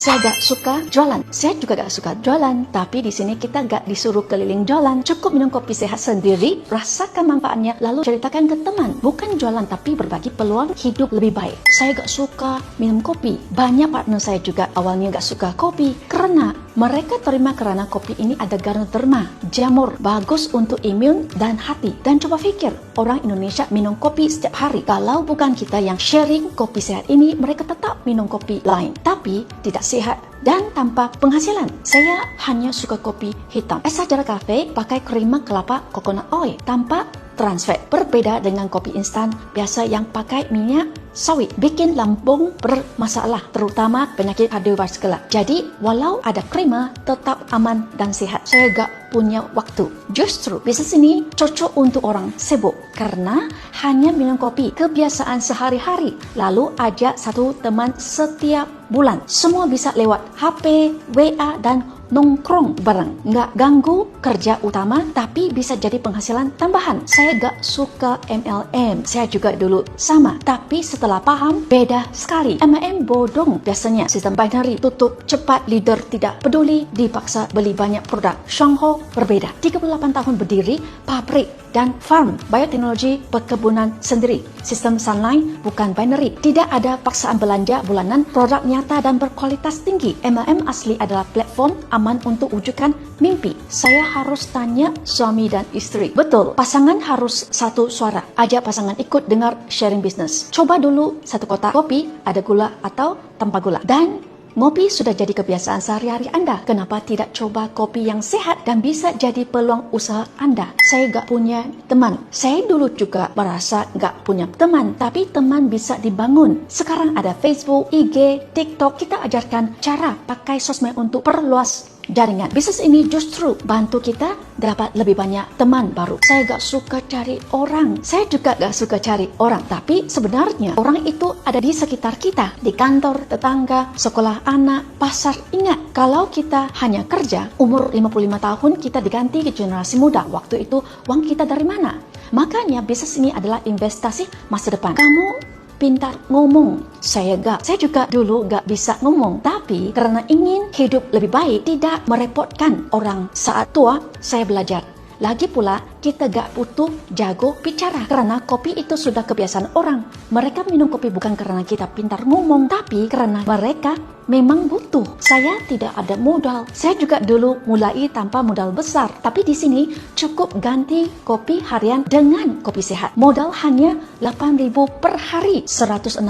Saya gak suka jualan. Saya juga gak suka jualan. Tapi di sini kita gak disuruh keliling jualan. Cukup minum kopi sehat sendiri, rasakan manfaatnya, lalu ceritakan ke teman. Bukan jualan, tapi berbagi peluang hidup lebih baik. Saya gak suka minum kopi. Banyak partner saya juga awalnya gak suka kopi. Karena mereka terima karena kopi ini ada ganoderma, jamur, bagus untuk imun dan hati. Dan coba pikir, orang Indonesia minum kopi setiap hari. Kalau bukan kita yang sharing kopi sehat ini, mereka tetap minum kopi lain. Tapi tidak sehat dan tanpa penghasilan. Saya hanya suka kopi hitam. Sajarah Cafe pakai krema kelapa coconut oil tanpa trans fat. Berbeda dengan kopi instan biasa yang pakai minyak sawit, bikin lambung bermasalah, terutama penyakit kardiovaskular. Jadi, walau ada krema, tetap aman dan sehat. Saya gak punya waktu. Justru, bisnis ini cocok untuk orang sibuk karena hanya minum kopi, kebiasaan sehari-hari. Lalu ajak satu teman setiap bulan. Semua bisa lewat HP, WA, dan nongkrong bareng. Nggak ganggu kerja utama, tapi bisa jadi penghasilan tambahan. Saya gak suka MLM. Saya juga dulu sama. Tapi setelah paham, beda sekali. MLM bodong biasanya. Sistem binary, tutup cepat, leader tidak peduli, dipaksa beli banyak produk. Shangho berbeda. 38 tahun berdiri, pabrik dan farm, bioteknologi, perkebunan sendiri. Sistem sunline bukan binary. Tidak ada paksaan belanja bulanan, produk nyata dan berkualitas tinggi. MLM asli adalah platform aman untuk wujudkan mimpi. Saya harus tanya suami dan istri. Betul, pasangan harus satu suara. Ajak pasangan ikut dengar sharing business. Coba dulu satu kotak kopi, ada gula atau tanpa gula. Dan ngopi sudah jadi kebiasaan sehari-hari Anda. Kenapa tidak coba kopi yang sehat dan bisa jadi peluang usaha Anda? Saya gak punya teman. Saya dulu juga merasa gak punya teman, tapi teman bisa dibangun. Sekarang ada Facebook, IG, TikTok. Kita ajarkan cara pakai sosmed untuk perluas jaringan. Bisnis ini justru bantu kita dapat lebih banyak teman baru. Saya gak suka cari orang. Saya juga gak suka cari orang. Tapi sebenarnya orang itu ada di sekitar kita. Di kantor, tetangga, sekolah anak, pasar. Ingat, kalau kita hanya kerja, umur 55 tahun kita diganti ke generasi muda. Waktu itu uang kita dari mana? Makanya bisnis ini adalah investasi masa depan. Kamu pintar ngomong. Saya juga dulu gak bisa ngomong. Tapi karena ingin hidup lebih baik, tidak merepotkan orang saat tua, saya belajar. Lagi pula, kita gak butuh jago bicara. Karena kopi itu sudah kebiasaan orang. Mereka minum kopi bukan karena kita pintar ngomong, tapi karena mereka memang butuh. Saya tidak ada modal. Saya juga dulu mulai tanpa modal besar. Tapi di sini cukup ganti kopi harian dengan kopi sehat. Modal hanya 8.000 per hari, 160.000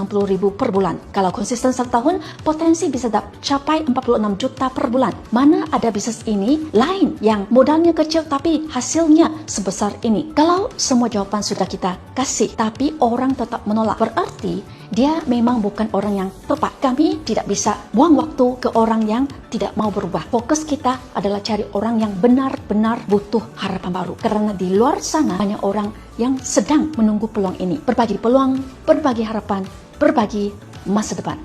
per bulan. Kalau konsisten 1 tahun, potensi bisa capai 46 juta per bulan. Mana ada bisnis ini lain yang modalnya kecil tapi hasilnya sebesar ini? Kalau semua jawaban sudah kita kasih, tapi orang tetap menolak, berarti dia memang bukan orang yang tepat. Kami tidak bisa buang waktu ke orang yang tidak mau berubah. Fokus kita adalah cari orang yang benar-benar butuh harapan baru. Karena di luar sana banyak orang yang sedang menunggu peluang ini. Berbagi peluang, berbagi harapan, berbagi masa depan.